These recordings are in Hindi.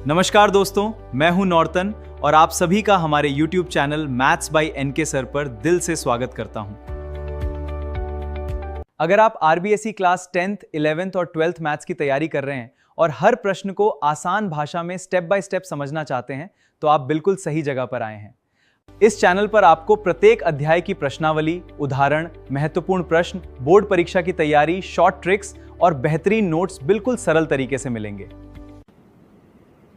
नमस्कार दोस्तों, मैं हूं नॉर्तन और आप सभी का हमारे YouTube channel maths by NK sir पर दिल से स्वागत करता हूं। अगर आप आरबीएसई क्लास 10th, 11th और 12th मैथ्स की तैयारी कर रहे हैं और हर प्रश्न को आसान भाषा में स्टेप बाय स्टेप समझना चाहते हैं, तो आप बिल्कुल सही जगह पर आए हैं। इस चैनल पर आपको प्रत्येक अध्याय की प्रश्नावली, उदाहरण, महत्वपूर्ण प्रश्न, बोर्ड परीक्षा की तैयारी, शॉर्ट ट्रिक्स और बेहतरीन नोट्स बिल्कुल सरल तरीके से मिलेंगे।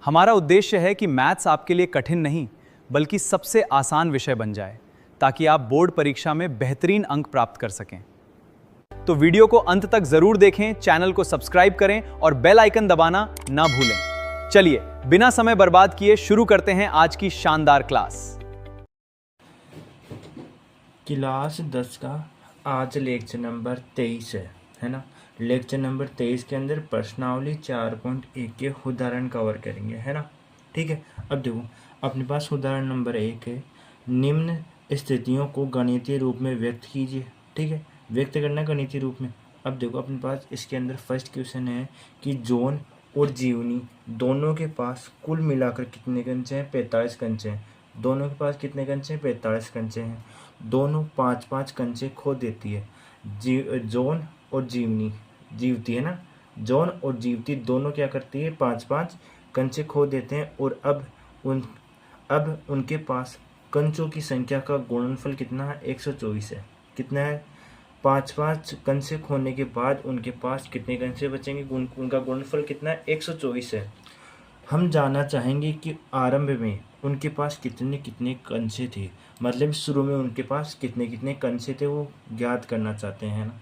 हमारा उद्देश्य है कि मैथ्स आपके लिए कठिन नहीं, बल्कि सबसे आसान विषय बन जाए, ताकि आप बोर्ड परीक्षा में बेहतरीन अंक प्राप्त कर सकें। तो वीडियो को अंत तक जरूर देखें, चैनल को सब्सक्राइब करें और बेल आइकन दबाना ना भूलें। चलिए, बिना समय बर्बाद किए शुरू करते हैं आज की शानदार क्लास। क्लास 10 का आज लेक्चर नंबर 23 है ना। लेक्चर नंबर 23 के अंदर प्रश्नावली 4.1 के उदाहरण कवर करेंगे, है ना। ठीक है, अब देखो अपने पास उदाहरण नंबर 1 है। निम्न स्थितियों को गणितीय रूप में व्यक्त कीजिए। ठीक है, व्यक्त करना गणितीय रूप में। अब देखो अपने पास इसके अंदर फर्स्ट क्वेश्चन है कि जॉन और जीवनी दोनों के पास कुल मिलाकर कितने कंचे हैं? 45 कंचे हैं। दोनों के पास कितने कंचे हैं? 45 कंचे हैं। दोनों 5-5 कंचे खो देती है। जॉन और जीवती है ना। जॉन और जीवती दोनों क्या करती है? 5-5 कंचे खो देते हैं। और अब उनके पास कंचों की संख्या का गुणनफल कितना है? 124 है। कितना है? 5-5 कंचे खोने के बाद उनके पास कितने कंचे बचेंगे? उनका गुणनफल कितना है? 124 है। हम जानना चाहेंगे कि आरंभ में उनके पास कितने कितने कंचे थे, मतलब शुरू में उनके पास कितने कितने कंचे थे, वो ज्ञात करना चाहते हैं ना।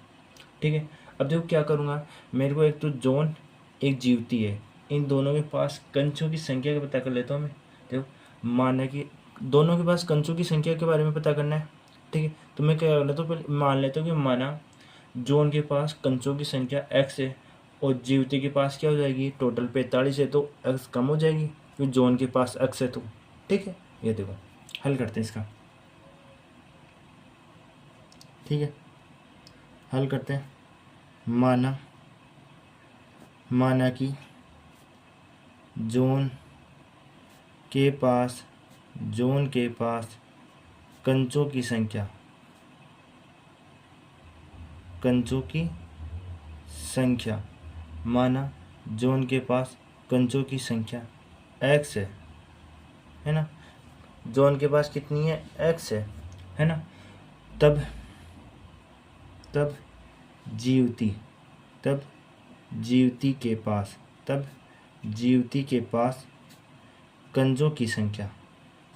ठीक है, अब देखो क्या करूँगा, मेरे को एक तो जॉन एक जीवती है, इन दोनों के पास कंचों की संख्या का पता कर लेता हूँ मैं। देखो माना कि दोनों के पास कंचों की संख्या के बारे में पता करना है। ठीक है, तो मैं क्या कर लेता हूँ, पहले मान लेता हूँ कि माना जॉन के पास कंचों की संख्या x है और जीवती के पास क्या हो जाएगी? टोटल 45 है, तो x कम हो जाएगी क्योंकि जॉन के पास x है तो। ठीक है, ये देखो हल करते हैं इसका। ठीक है, हल करते हैं। माना कि जॉन के पास कंचों की संख्या माना जॉन के पास कंचों की संख्या x है ना। जॉन के पास कितनी है? x है ना। तब जीवती के पास कंचों की संख्या,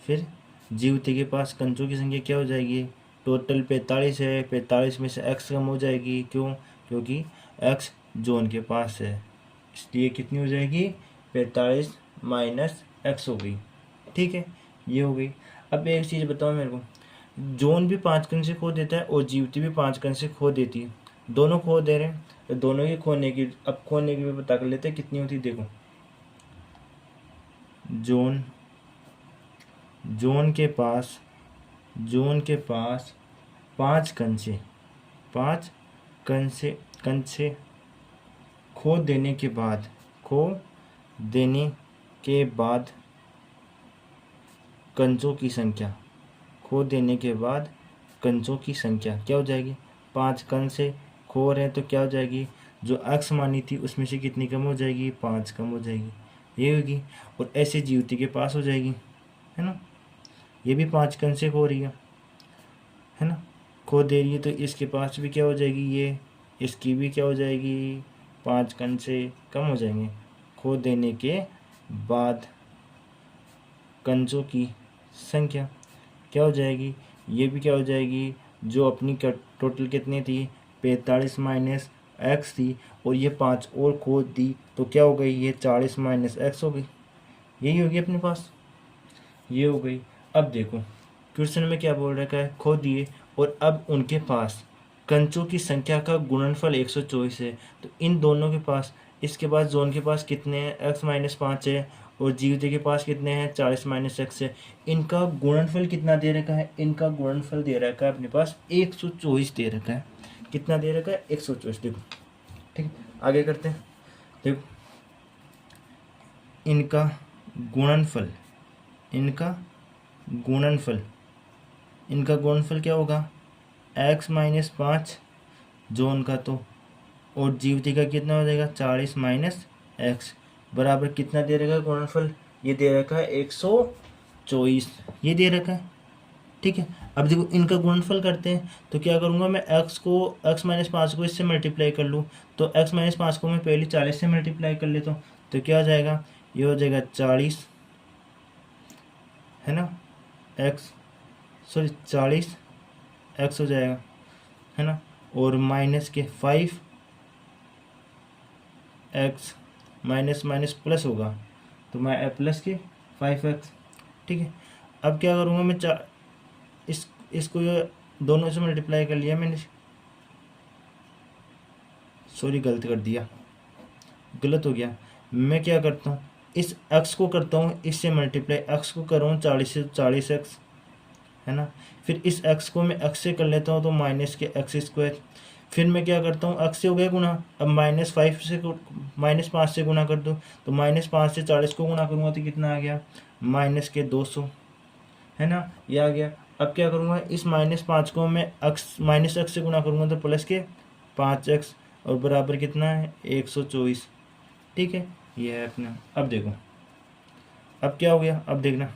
फिर जीवती के पास कंचों की संख्या क्या हो जाएगी? टोटल 45 है, 45 में से x कम हो जाएगी। क्यों? क्योंकि x जॉन के पास है, इसलिए कितनी हो जाएगी? 45 माइनस x हो गई। ठीक है, ये हो गई। अब एक चीज़ बताओ मेरे को, जॉन भी 5 कंचे खो देता है और जीवती भी 5 कंचे खो देती है, दोनों खो दे रहे हैं, तो दोनों की खोने की भी पता कर लेते हैं कितनी होती है। देखो जॉन के पास 5 कंचे खो देने के बाद कंचों की संख्या क्या हो जाएगी? 5 कंचे खो रहे हैं तो क्या हो जाएगी? जो x मानी थी उसमें से कितनी कम हो जाएगी? 5 कम हो जाएगी, ये होगी। और ऐसे जीवती के पास हो जाएगी, है ना। ये भी 5 कंचे खो रही है ना, खो दे रही है, तो इसके पास भी क्या हो जाएगी? ये इसकी भी क्या हो जाएगी? 5 कंचे कम हो जाएंगे। खो देने के बाद कंचों की संख्या क्या हो जाएगी? ये भी क्या हो जाएगी? जो अपनी टोटल कितनी थी? 45 माइनस x थी, और ये 5 और खो दी तो क्या हो गई? ये 40 माइनस x हो गई। यही होगी अपने पास, ये हो गई। अब देखो क्वेश्चन में क्या बोल रखा है? खो दिए और अब उनके पास कंचों की संख्या का गुणनफल 124 है, तो इन दोनों के पास, इसके पास जॉन के पास कितने हैं? x माइनस 5 है और जीवती के पास कितने हैं? 40 माइनस x है। इनका गुणनफल कितना दे रखा है? इनका गुणनफल दे रखा है अपने पास 124 दे रखा है। कितना दे रखा है? 124। देखो ठीक है, आगे करते हैं। देखो इनका गुणनफल, इनका गुणनफल, इनका गुणनफल क्या होगा, x माइनस 5 जोन का, तो और जीवती का कितना हो जाएगा 40 माइनस एक्स बराबर कितना दे रखा है गुणनफल, ये दे रखा है 124, ये दे रखा है। ठीक है, अब देखो इनका गुणनफल करते हैं, तो क्या करूँगा मैं x माइनस 5 को इससे मल्टीप्लाई कर लूँ, तो x माइनस 5 को मैं पहले 40 से मल्टीप्लाई कर लेता हूँ, तो क्या हो जाएगा, ये हो जाएगा 40, है ना, 40 x हो जाएगा, है ना, और माइनस के 5 x माइनस माइनस प्लस होगा, तो मैं प्लस के 5x। ठीक है, अब क्या करूँगा मैं इसको ये दोनों से मल्टीप्लाई कर लिया मैंने, सॉरी गलत कर दिया, गलत हो गया। मैं क्या करता हूँ, इस x को करता हूँ इससे मल्टीप्लाई, x को कर रहा हूँ 40 से 40x, है ना, फिर इस x को मैं x से कर लेता हूँ, तो माइनस के एक्स स्क्वायर, फिर मैं क्या करता हूँ x से हो गया गुना, अब -5 से गुना कर दो, तो -5 से 40 को गुना करूँगा तो कितना आ गया, माइनस के 200, है ना, ये आ गया। अब क्या करूँगा, इस -5 को मैं माइनस एक्स से गुना करूँगा तो प्लस के 5x, और बराबर कितना है 124। ठीक है, ये है अपना। अब देखो अब क्या हो गया, अब देखना,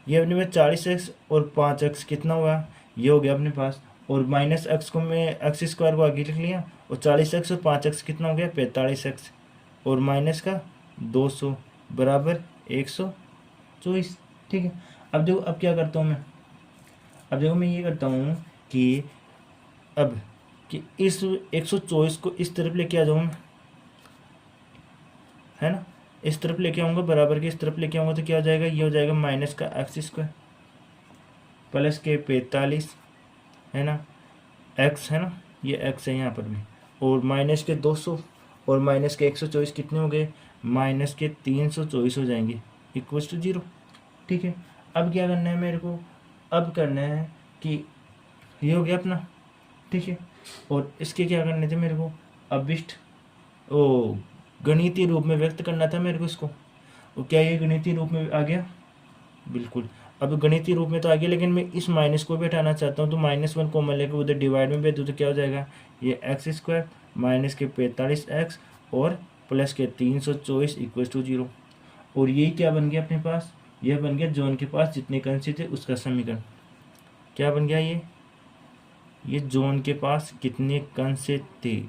ये अपने में 40x और 5x कितना हुआ, ये हो गया अपने पास, और माइनस एक्स को मैं एक्स स्क्वायर को आगे लिख लिया, और 40x और 5x कितना हो गया 45x, और माइनस का 200 बराबर 124। ठीक है, अब देखो अब क्या करता हूँ मैं, अब देखो मैं ये करता हूँ कि अब कि इस 124 को इस तरफ लेके आ जाऊँ मैं, है ना, इस तरफ लेके आऊँगा, बराबर के इस तरफ लेके आऊँगा, तो क्या हो जाएगा, ये हो जाएगा माइनस का एक्स स्क्वायर प्लस के 45, है ना, एक्स, है ना, ये एक्स है यहाँ पर भी, और माइनस के 200 और माइनस के 124 कितने हो गए, माइनस के 324 हो जाएंगे, इक्वल टू 0। ठीक है, अब क्या करना है मेरे को, अब करना है कि ये हो गया अपना। ठीक है, और इसके क्या करने थे मेरे को, अभिष्ट ओ गणितीय रूप में व्यक्त करना था मेरे को इसको, और क्या ये गणितीय रूप में आ गया, बिल्कुल। अब गणितीय रूप में तो आ गया, लेकिन मैं इस माइनस को भी हटाना चाहता हूँ, तो -1 कॉमन लेकर उधर डिवाइड में भेज दूँ, तो क्या हो जाएगा, ये एक्स स्क्वायर माइनस के 45x और प्लस के 324 इक्वल टू 0। और यही क्या बन गया अपने पास, यह बन गया जोन के पास जितने कंसे थे उसका समीकरण। क्या बन गया ये जोन के पास कितने कंसे थे,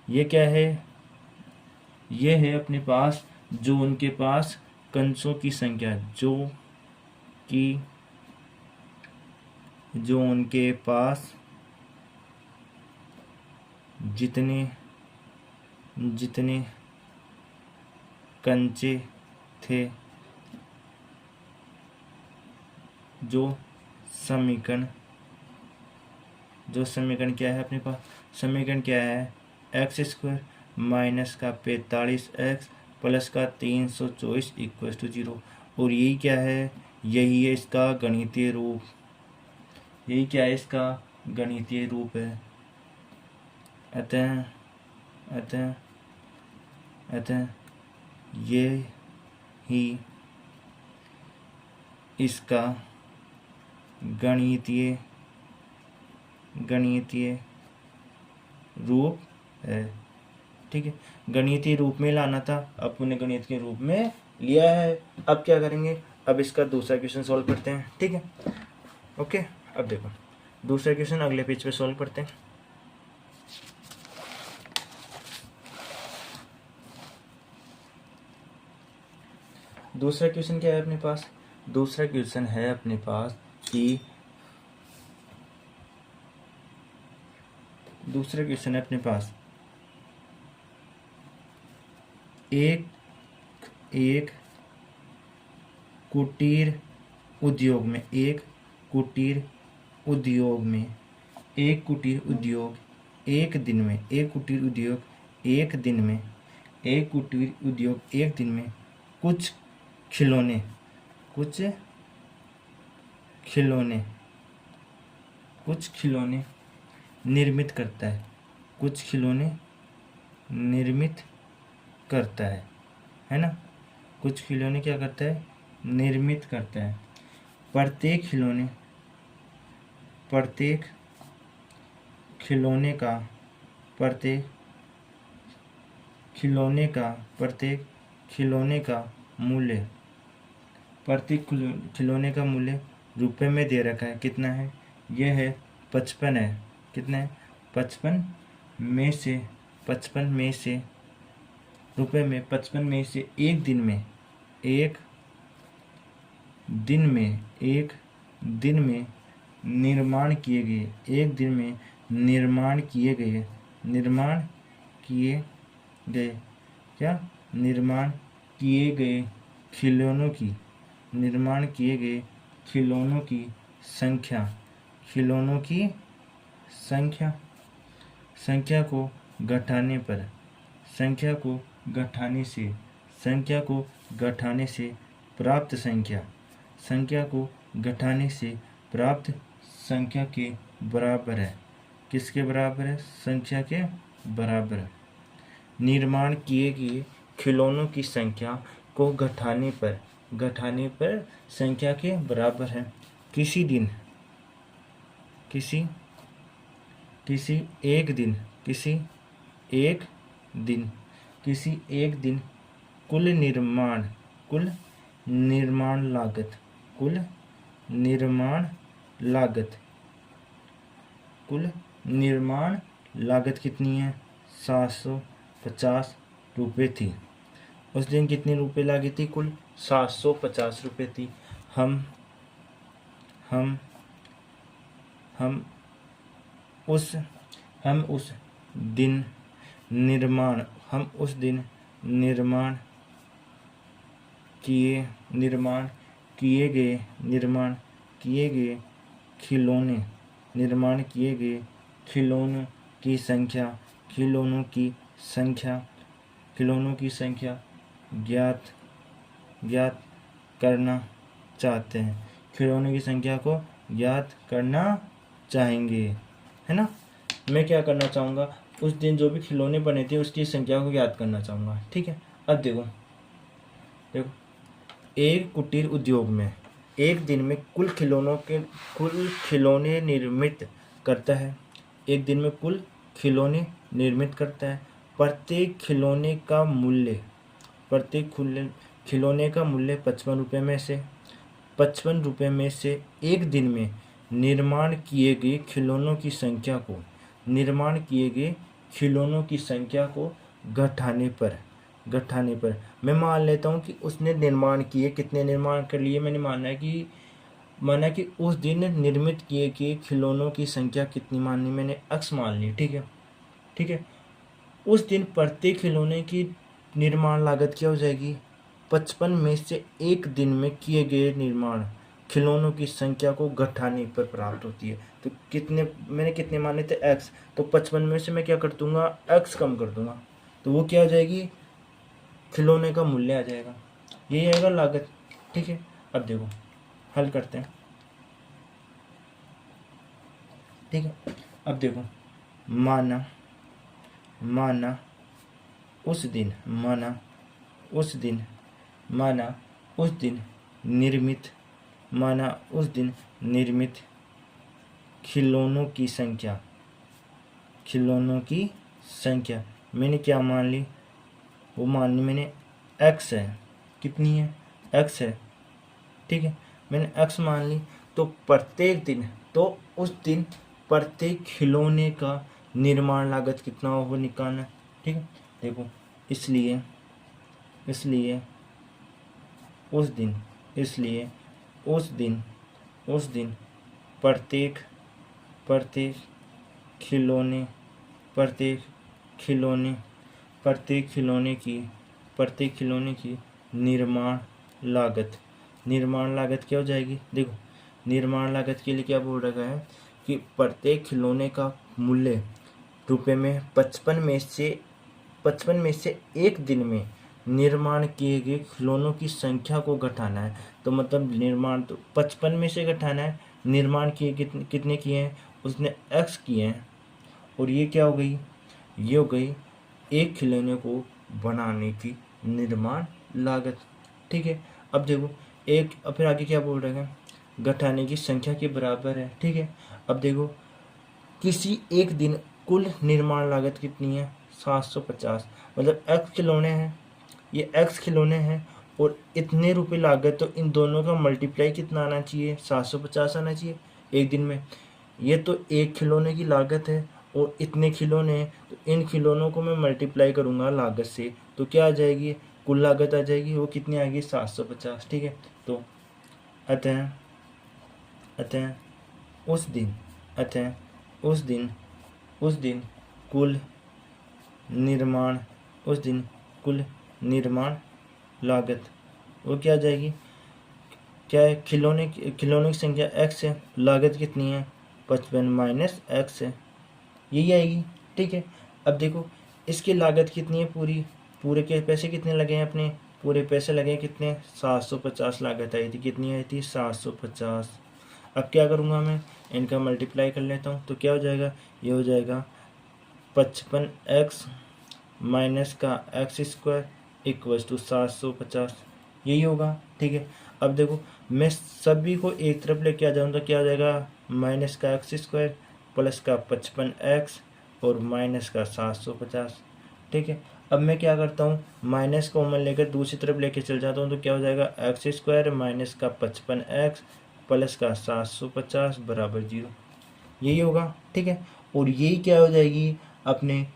ये क्या है, ये है अपने पास जोन के पास कंसों की संख्या, जोन के पास जितने कंचे थे, जो समीकरण क्या है अपने पास, समीकरण क्या है, एक्स स्क्वायर माइनस का 45x प्लस का 324 इक्वल टू 0। और यही क्या है, यही है इसका गणितीय रूप, यही क्या है इसका गणितीय रूप है। अतः ये ही इसका गणितीय रूप है। ठीक है, गणितीय रूप में लाना था, अपने गणित के रूप में लिया है। अब क्या करेंगे, अब इसका दूसरा क्वेश्चन सॉल्व करते हैं। ठीक है, ओके, अब देखो दूसरा क्वेश्चन अगले पेज पे सॉल्व करते हैं। दूसरा क्वेश्चन क्या है अपने पास, दूसरा क्वेश्चन है अपने पास कि दूसरा क्वेश्चन है अपने पास एक कुटीर उद्योग में एक कुटीर उद्योग एक दिन में कुछ खिलौने निर्मित करता है, है ना, कुछ खिलौने क्या करता है, निर्मित करता है। प्रत्येक खिलौने प्रत्येक खिलौने का प्रत्येक खिलौने का प्रत्येक खिलौने का मूल्य प्रत्येक खिलौने का मूल्य रुपए में दे रखा है। कितना है, यह है 55 है। कितना है, 55 में से 55 में से रुपए में 55 में से एक दिन में एक दिन में निर्माण किए गए एक दिन में निर्माण किए गए क्या निर्माण किए गए खिलौनों की निर्माण किए गए खिलौनों की संख्या संख्या को घटाने पर संख्या को घटाने से प्राप्त संख्या के बराबर है। किसके बराबर है, संख्या के बराबर है। निर्माण किए गए खिलौनों की संख्या को घटाने पर संख्या के बराबर है। किसी एक दिन कुल निर्माण लागत कितनी है, 750 रुपये थी। उस दिन कितने रुपए लगी थी, कुल 750 रुपये थी। हम उस दिन निर्माण किए गए खिलौनों की संख्या ज्ञात करना चाहते हैं। खिलौनों की संख्या को ज्ञात करना चाहेंगे, है ना। मैं क्या करना चाहूँगा, उस दिन जो भी खिलौने बने थे उसकी संख्या को ज्ञात करना चाहूँगा। ठीक है, अब देखो एक कुटीर उद्योग में एक दिन में कुल खिलौने निर्मित करता है। एक दिन में कुल खिलौने निर्मित करता है। प्रत्येक खिलौने का मूल्य 55 रुपये में से 55 रुपये में से एक दिन में निर्माण किए गए खिलौनों की संख्या को घटाने पर मैं मान लेता हूँ कि उसने निर्माण किए, कितने निर्माण कर लिए, मैंने माना कि उस दिन निर्मित किए गए खिलौनों की संख्या कितनी मानी, मैंने x मान ली। ठीक है। उस दिन प्रत्येक खिलौने की निर्माण लागत क्या हो जाएगी, 55 में से एक दिन में किए गए निर्माण खिलौनों की संख्या को घटाने पर प्राप्त होती है। तो मैंने कितने माने थे, x, तो 55 में से मैं क्या कर दूंगा, x कम कर दूंगा, तो वो क्या हो जाएगी, खिलौने का मूल्य आ जाएगा। यही आएगा लागत। ठीक है, अब देखो हल करते हैं। ठीक है, अब देखो माना उस दिन निर्मित खिलौनों की संख्या मैंने क्या मान ली, वो मान ली मैंने x है। कितनी है, x है। ठीक है, मैंने x मान ली। तो उस दिन प्रत्येक खिलौने का निर्माण लागत कितना होगा निकालना। ठीक है, देखो इसलिए उस दिन प्रत्येक खिलौने की निर्माण लागत क्या हो जाएगी। देखो निर्माण लागत के लिए क्या बोल रखा है कि प्रत्येक खिलौने का मूल्य रुपए में 55 में से एक दिन में निर्माण किए गए खिलौनों की संख्या को घटाना है। तो मतलब निर्माण तो 55 में से घटाना है, निर्माण किए कितने किए हैं, उसने x किए हैं, और ये क्या हो गई, ये हो गई एक खिलौने को बनाने की निर्माण लागत। ठीक है। अब देखो एक, अब फिर आगे क्या बोल रहे हैं, घटाने की संख्या के बराबर है, ठीक है। अब देखो किसी एक दिन कुल निर्माण लागत कितनी है, 750, मतलब x खिलौने हैं, ये x खिलौने हैं और इतने रुपए लागत, तो इन दोनों का मल्टीप्लाई कितना आना चाहिए, 750 आना चाहिए एक दिन में। ये तो एक खिलौने की लागत है और इतने खिलौने हैं, तो इन खिलौनों को मैं मल्टीप्लाई करूँगा लागत से, तो क्या आ जाएगी, कुल लागत आ जाएगी, वो कितनी आएगी, 750, ठीक है। तो अतः अतः उस दिन अतः उस दिन उस दिन कुल निर्माण उस दिन कुल निर्माण लागत वो क्या आ जाएगी, क्या है, खिलौने की संख्या x है, लागत कितनी है, 55 माइनस x है, यही आएगी, ठीक है। अब देखो इसकी लागत कितनी है, पूरे के पैसे कितने लगे हैं, अपने पूरे पैसे लगे हैं कितने, 750 लागत आई थी, कितनी आई थी, 750। अब क्या करूँगा मैं, इनका मल्टीप्लाई कर लेता हूँ, तो क्या हो जाएगा, ये हो जाएगा 55x माइनस का x² इक्वल्स टू 750, यही होगा, ठीक है। अब देखो मैं सभी को एक तरफ लेके आ जाऊँ तो क्या हो जाएगा, माइनस का x² प्लस का 55x और माइनस का 750, ठीक है। अब मैं क्या करता हूँ, माइनस कॉमन लेकर दूसरी तरफ लेके चल जाता हूँ, तो क्या हो जाएगा, x² माइनस का 55x प्लस का 750 बराबर 0, यही होगा, ठीक है। और यही क्या हो जाएगी, अपने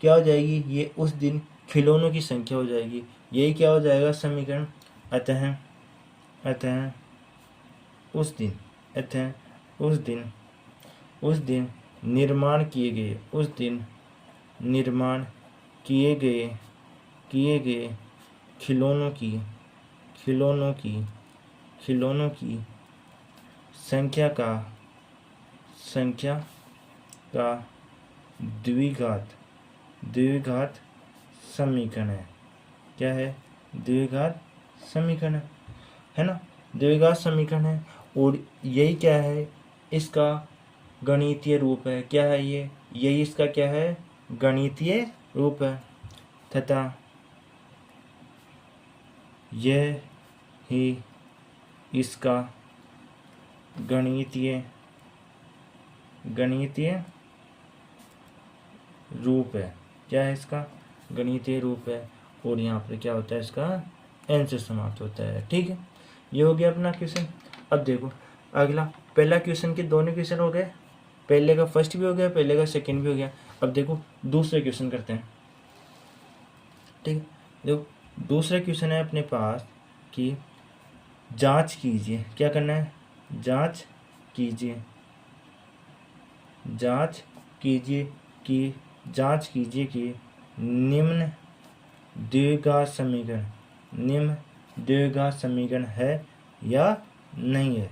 क्या हो जाएगी, ये उस दिन खिलौनों की संख्या हो जाएगी, यही क्या हो जाएगा समीकरण। अतः अतः उस दिन अतः उस दिन निर्माण किए गए खिलौनों की संख्या का द्विघात समीकरण है, क्या है, द्विघात समीकरण है ना, द्विघात समीकरण है। और यही क्या है, इसका गणितीय रूप है, क्या है ये, यही इसका क्या है, गणितीय रूप है, तथा यह ही इसका गणितीय रूप है, क्या है, इसका गणितीय रूप है। और यहाँ पर क्या होता है, इसका एन से समाप्त होता है, ठीक है। ये हो गया अपना क्वेश्चन। अब देखो अगला, पहला क्वेश्चन के दोनों क्वेश्चन हो गए, पहले का फर्स्ट भी हो गया, पहले का सेकंड भी हो गया। अब देखो दूसरे क्वेश्चन करते हैं, ठीक है। देखो दूसरा क्वेश्चन है अपने पास कि जांच कीजिए, क्या करना है, जांच कीजिए कि निम्न द्विघात समीकरण है या नहीं है।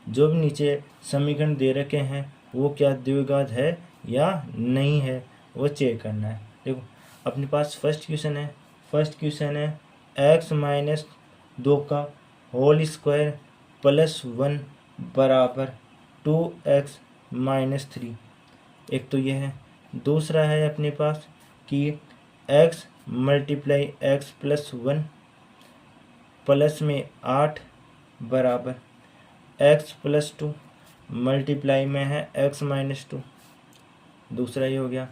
जो भी नीचे समीकरण दे रखे हैं वो क्या द्विघात है या नहीं है, वो चेक करना है। देखो अपने पास फर्स्ट क्वेश्चन है x माइनस 2 का होल स्क्वायर प्लस 1 बराबर 2x माइनस 3, एक तो ये है। दूसरा है अपने पास कि x multiply x plus 1 plus में 8 बराबर x प्लस 2 मल्टीप्लाई में है x माइनस 2, दूसरा ये हो गया।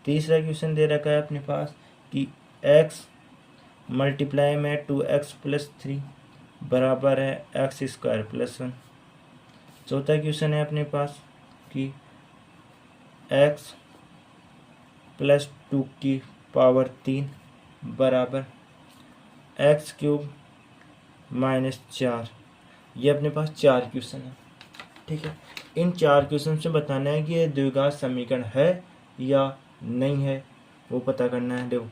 तीसरा क्वेश्चन दे रखा है अपने पास कि x मल्टीप्लाई में 2x प्लस 3 बराबर है x² प्लस 1। चौथा क्वेश्चन है अपने पास कि x प्लस 2 की पावर 3 बराबर x³ माइनस 4। ये अपने पास 4 क्वेश्चन है, ठीक है। इन 4 क्वेश्चन से बताना है कि ये द्विघात समीकरण है या नहीं है, वो पता करना है। देखो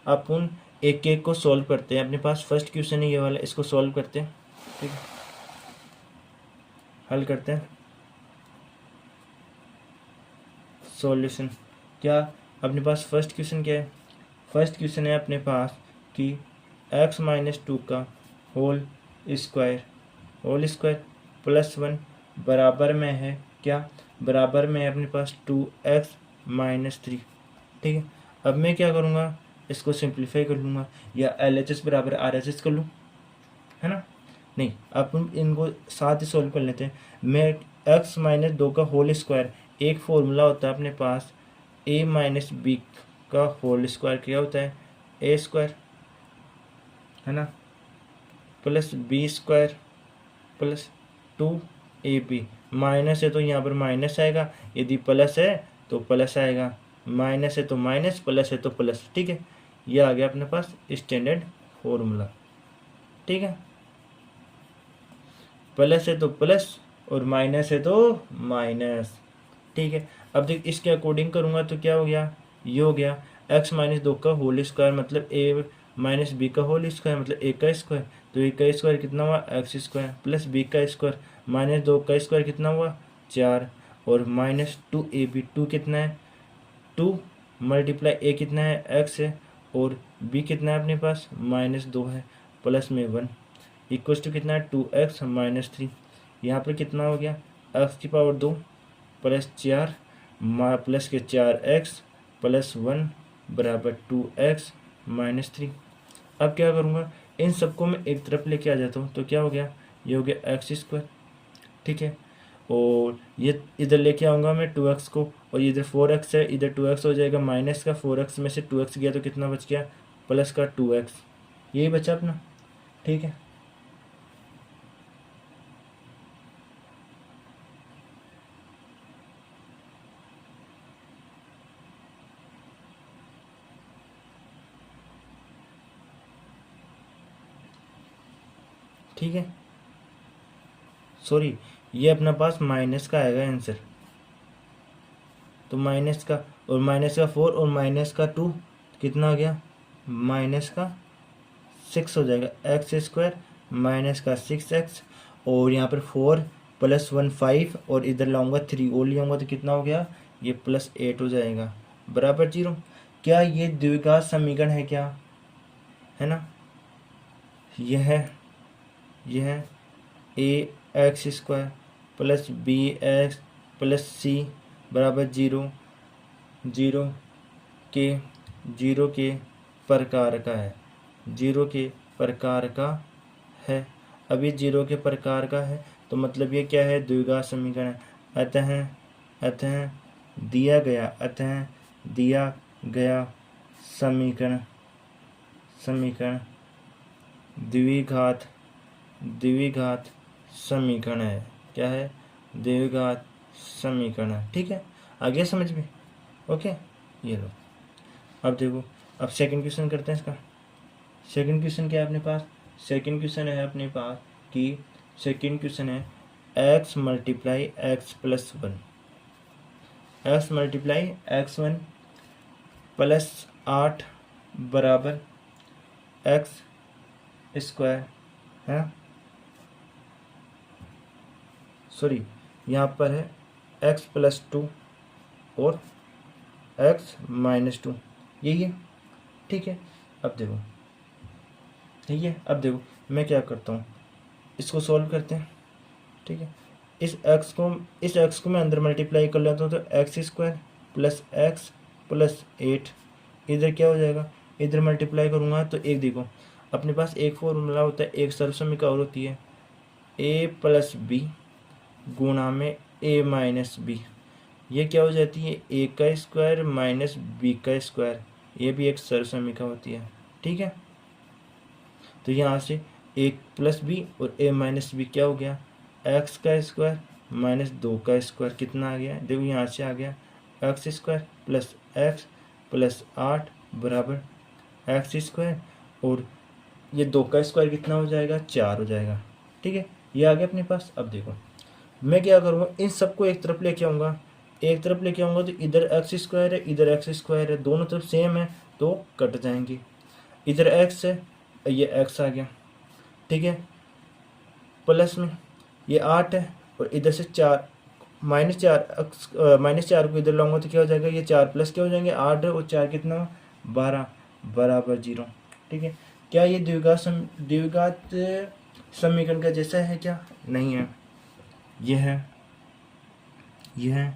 अपन एक एक को सॉल्व करते हैं। अपने पास फर्स्ट क्वेश्चन है ये वाला, इसको सॉल्व करते हैं, ठीक है, हल करते हैं। सॉल्यूशन क्या अपने पास फर्स्ट क्वेश्चन क्या है, फर्स्ट क्वेश्चन है अपने पास कि x माइनस 2 का होल स्क्वायर प्लस 1 बराबर में है, क्या बराबर में है अपने पास 2x माइनस 3, ठीक है। अब मैं क्या करूँगा, इसको सिंप्लीफाई कर लूँगा या LHS बराबर RHS कर लूँ, है ना। नहीं, अपन इनको साथ ही सोल्व कर लेते हैं। मैं x माइनस 2 का होल स्क्वायर, एक फॉर्मूला होता है अपने पास a माइनस बी का होल स्क्वायर, क्या होता है a स्क्वायर, है ना, plus b square plus 2ab। Minus है तो यहाँ पर माइनस आएगा, यदि प्लस है तो प्लस आएगा, माइनस है तो माइनस, प्लस है तो प्लस। ठीक है, ये आ गया अपने पास स्टैंडर्ड फॉर्मूला। ठीक है, प्लस है तो प्लस और माइनस है तो माइनस। ठीक है, अब देख इसके अकॉर्डिंग करूँगा तो क्या हो गया, ये हो गया x माइनस 2 का होल स्क्वायर मतलब a माइनस बी का होल स्क्वायर मतलब a का स्क्वायर, तो a का स्क्वायर कितना हुआ x स्क्वायर प्लस b का स्क्वायर माइनस 2 का स्क्वायर कितना हुआ 4 और माइनस 2ab, 2 कितना है 2 मल्टीप्लाई a कितना है x है और b कितना है अपने पास माइनस 2 है प्लस में 1 इक्वल टू कितना है 2x माइनस 3। यहाँ पर कितना हो गया x की पावर 2 प्लस 4 प्लस के 4x प्लस 1 बराबर 2x माइनस 3। अब क्या करूँगा, इन सबको मैं एक तरफ लेके आ जाता हूँ तो क्या हो गया, ये हो गया x स्क्वायर। ठीक है, और ये इधर लेके आऊँगा मैं 2x को, और इधर 4x है, इधर 2x हो जाएगा, माइनस का 4x में से 2x गया तो कितना बच गया प्लस का 2x, यही बचा अपना। ठीक है, ठीक है, सॉरी ये अपना पास माइनस का आएगा आंसर, तो माइनस का और माइनस का 4 और माइनस का 2 कितना हो गया माइनस का 6 हो जाएगा x स्क्वायर माइनस का 6x, और यहाँ पर 4 प्लस 1 5 और इधर लाऊंगा 3 और ले आऊँगा तो कितना हो गया ये प्लस 8 हो जाएगा बराबर 0। क्या ये द्विघात समीकरण है क्या, है ना, यह a x square plus b x plus c बराबर 0 जीरो के प्रकार का है, 0 के प्रकार का है। अब ये 0 के प्रकार का है तो मतलब ये क्या है द्विघात समीकरण है। अतः दिया गया समीकरण द्विघात समीकरण है। क्या है द्विघात समीकरण है। ठीक है, आ गया समझ में। ओके, ये लो। अब देखो, अब सेकंड क्वेश्चन करते हैं इसका। सेकंड क्वेश्चन क्या है अपने पास, सेकंड क्वेश्चन है अपने पास कि सेकंड क्वेश्चन है x multiply x plus 1, x multiply x1 plus 8 बराबर एक्स स्क्वायर है, सॉरी यहाँ पर है x प्लस 2 और x माइनस 2, यही है। ठीक है, अब देखो, ठीक है, अब देखो मैं क्या करता हूँ, इसको सॉल्व करते हैं। ठीक है, इस x को मैं अंदर मल्टीप्लाई कर लेता हूँ तो एक्स स्क्वायर प्लस 8 इधर क्या हो जाएगा, इधर मल्टीप्लाई करूँगा तो एक देखो अपने पास एक फॉर्मूला होता है, एक सर्वसमीकरण और होती है a प्लस बी गुणा में a माइनस बी, ये क्या हो जाती है a का स्क्वायर माइनस b का स्क्वायर, ये भी एक सर्वसमीकरण होती है। ठीक है, तो यहाँ से एक प्लस बी और a माइनस बी क्या हो गया एक्स का स्क्वायर माइनस 2 का स्क्वायर, कितना आ गया देखो यहाँ से आ गया x square plus x plus 8 बराबर एक्स स्क्वायर, और ये 2 का स्क्वायर कितना हो जाएगा 4 हो जाएगा। ठीक है, ये आ गया अपने पास। अब देखो मैं क्या करूँगा, इन सबको एक तरफ लेके आऊँगा, एक तरफ लेके आऊँगा तो इधर एक्स स्क्वायर है इधर एक्स स्क्वायर है, दोनों तरफ सेम है तो कट जाएंगे, इधर एक्स है ये एक्स आ गया। ठीक है, प्लस में ये 8 है और इधर से 4 माइनस 4 को इधर लाऊंगा तो क्या हो जाएगा ये 4 प्लस क्या हो जाएंगे 8 और 4 कितना 12 बराबर 0। ठीक है, क्या ये द्विघात समीकरण का जैसा है क्या, नहीं है, यह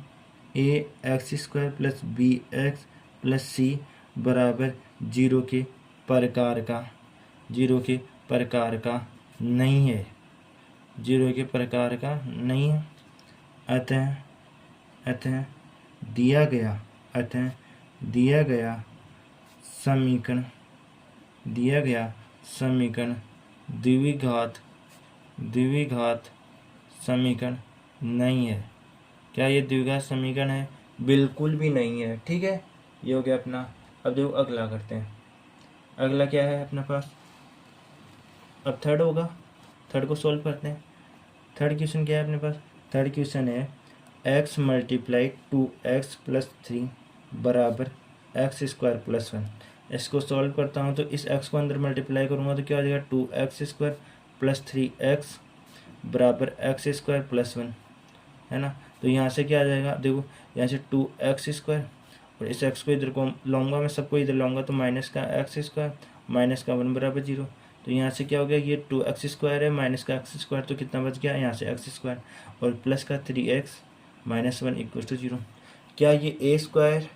a x square plus b x plus c बराबर 0 के प्रकार का नहीं है, 0 के प्रकार का नहीं है। अतः दिया गया समीकरण द्विघात समीकरण नहीं है। क्या ये द्विघात समीकरण है? बिल्कुल भी नहीं है। ठीक है, ये हो गया अपना। अब देखो अगला करते हैं। अगला क्या है अपने पास? अब थर्ड होगा, थर्ड को सॉल्व करते हैं। थर्ड क्वेश्चन क्या है अपने पास? थर्ड क्वेश्चन है x मल्टीप्लाई 2x प्लस 3 बराबर एक्स स्क्वायर प्लस 1। इसको सॉल्व करता हूँ तो इस x को अंदर मल्टीप्लाई करूँगा तो क्या हो जाएगा? 2x स्क्वायर प्लस 3x बराबर एक्स स्क्वायर प्लस 1, है ना। तो यहाँ से क्या आ जाएगा? देखो यहाँ से 2x स्क्वायर और इस x को इधर को लाऊंगा, मैं सबको इधर लाऊंगा तो माइनस का एक्स स्क्वायर माइनस का 1 बराबर 0। तो यहाँ से क्या हो गया? ये 2x स्क्वायर है माइनस का एक्स स्क्वायर, तो कितना बच गया? यहाँ से एक्स स्क्वायर और प्लस का 3x माइनस 1 इक्वल टू 0। क्या ये a square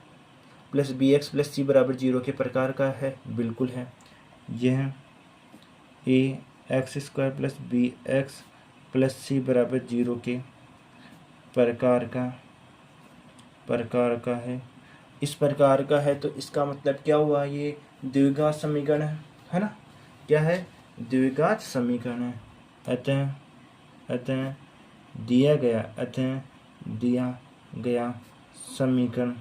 plus b x plus c बराबर 0 के प्रकार का है? बिल्कुल है। यह a x square plus b x plus c बराबर 0 के प्रकार का है। इस प्रकार का है तो इसका मतलब क्या हुआ? ये द्विघात समीकरण है ना। क्या है? द्विघात समीकरण है। अतः दिया गया समीकरण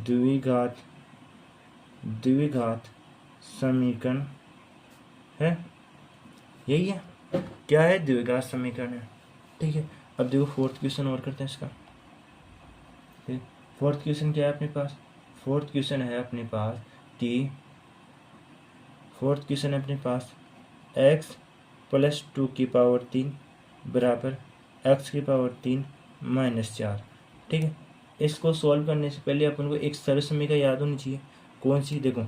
द्विघात समीकरण है। यही है। क्या है? द्विघात समीकरण है। ठीक है, अब देखो फोर्थ क्वेश्चन और करते हैं इसका। फोर्थ क्वेश्चन क्या है अपने पास? फोर्थ क्वेश्चन है अपने पास कि x प्लस 2 की पावर 3 बराबर x की पावर 3 माइनस 4। ठीक है, इसको सॉल्व करने से पहले अपन को एक सरल समीकरण याद होनी चाहिए। कौन सी? देखो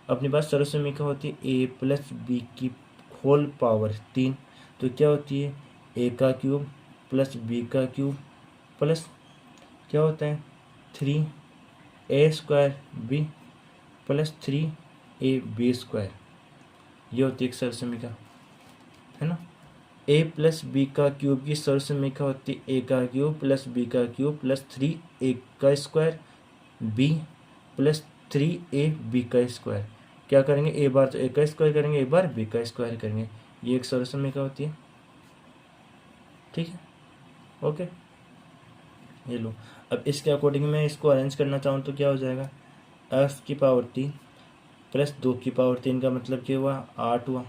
अपने पास सरल समीकरण होती है a प्लस बी की होल पावर 3। तो क्या होती है? a का क्यूब प्लस b का क्यूब प्लस क्या होता है? 3a square b plus 3ab square. ये होती है एक सरल समीकरण, है ना। a प्लस बी का क्यूब की सरल समीकरण होती है a का क्यूब प्लस b का क्यूब प्लस 3a का स्क्वायर b प्लस 3ab का स्क्वायर। क्या करेंगे? a बार तो a का स्क्वायर करेंगे, a बार b का स्क्वायर करेंगे। ये एक सरल समीकरण होती है। ठीक है, ओके। ये लो, अब इसके अकॉर्डिंग मैं इसको अरेंज करना चाहूँ तो क्या हो जाएगा? x की पावर 3 प्लस 2 की पावर 3 का मतलब क्या हुआ? 8 हुआ।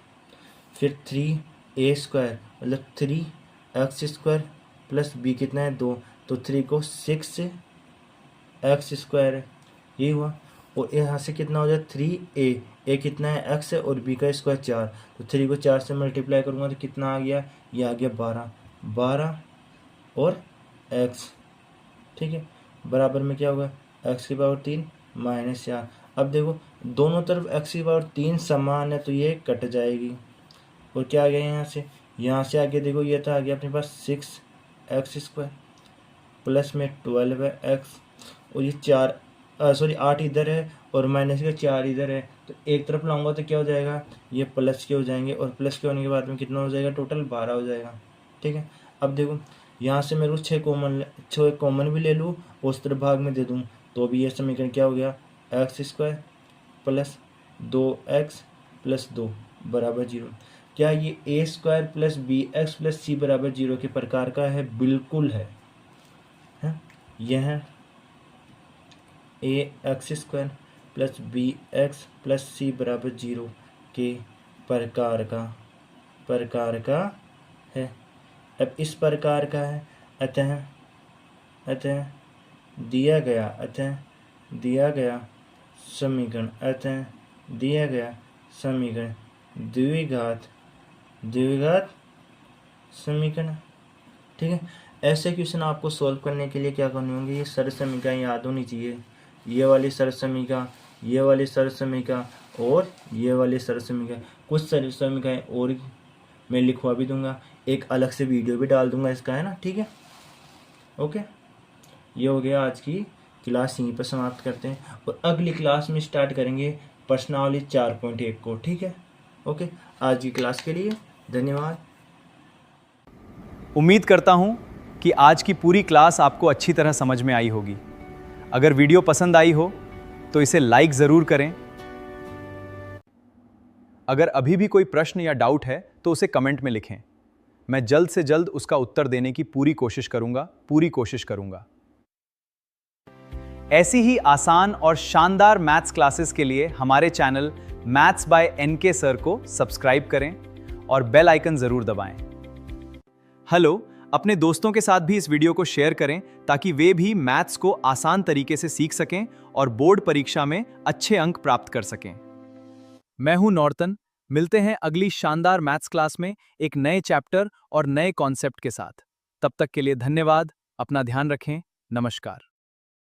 फिर 3a स्क्वायर मतलब 3x स्क्वायर प्लस b कितना है? 2, तो 3 को 6 x स्क्वायर है, ये हुआ। और यहाँ से कितना हो जाए? 3a कितना है? x है और b का स्क्वायर 4, तो 3 को 4 से मल्टीप्लाई करूँगा तो कितना आ गया? ये आ गया 12 और x। ठीक है, बराबर में क्या होगा? x की पावर 3 माइनस 4। अब देखो दोनों तरफ x की पावर 3 समान है तो ये कट जाएगी। और क्या आ गया यहाँ से आगे देखो, ये तो आ गया अपने पास 6x स्क्वायर प्लस में 12 है x, और ये 8 इधर है और माइनस का 4 इधर है, तो एक तरफ लाऊंगा तो क्या हो जाएगा? ये प्लस के हो जाएंगे और प्लस के होने के बाद में कितना हो जाएगा? टोटल 12 हो जाएगा। ठीक है, अब देखो यहाँ से मेरे को 6 कॉमन भी ले लूँ और उस तरफ भाग में दे दूँ तो भी ये समीकरण क्या हो गया? X square plus 2x plus 2 बराबर 0। क्या ये a square plus b x plus c बराबर 0 के प्रकार का है? बिल्कुल है। यह a x square plus b x plus c बराबर 0 के प्रकार का है। अब इस प्रकार का है, अतः दिया गया समीकरण द्विघात समीकरण। ठीक है, ऐसे क्वेश्चन आपको सॉल्व करने के लिए क्या करने होंगे? ये सरल समीकरण याद होनी चाहिए। ये वाली सरल समीकरण, ये वाली सरल समीकरण और ये वाली सरल समीकरण। कुछ सरल समीकरण और मैं लिखवा भी दूंगा, एक अलग से वीडियो भी डाल दूंगा इसका, है ना। ठीक है, ओके। ये हो गया आज की क्लास, यहीं पर समाप्त करते हैं और अगली क्लास में स्टार्ट करेंगे प्रश्नावली 4.1 को। ठीक है, ओके। आज की क्लास के लिए धन्यवाद। उम्मीद करता हूं कि आज की पूरी क्लास आपको अच्छी तरह समझ में आई होगी। अगर वीडियो पसंद आई हो तो इसे लाइक ज़रूर करें। अगर अभी भी कोई प्रश्न या डाउट है तो उसे कमेंट में लिखें। मैं जल्द से जल्द उसका उत्तर देने की पूरी कोशिश करूंगा। ऐसी ही आसान और शानदार मैथ्स क्लासेस के लिए हमारे channel maths by NK sir को सब्सक्राइब करें और बेल आइकन ज़रूर दबाएं। हेलो, अपने दोस्तों के साथ भी इस वीडियो को शेयर करें ताकि वे भी मैथ्स को आसान तरीके से सीख सकें और बोर्ड परीक्षा में अच्छे अंक प्राप्त कर सकें। मैं हूं नॉर्तन। मिलते हैं अगली शानदार मैथ्स क्लास में एक नए चैप्टर और नए कॉन्सेप्ट के साथ। तब तक के लिए धन्यवाद। अपना ध्यान रखें। नमस्कार।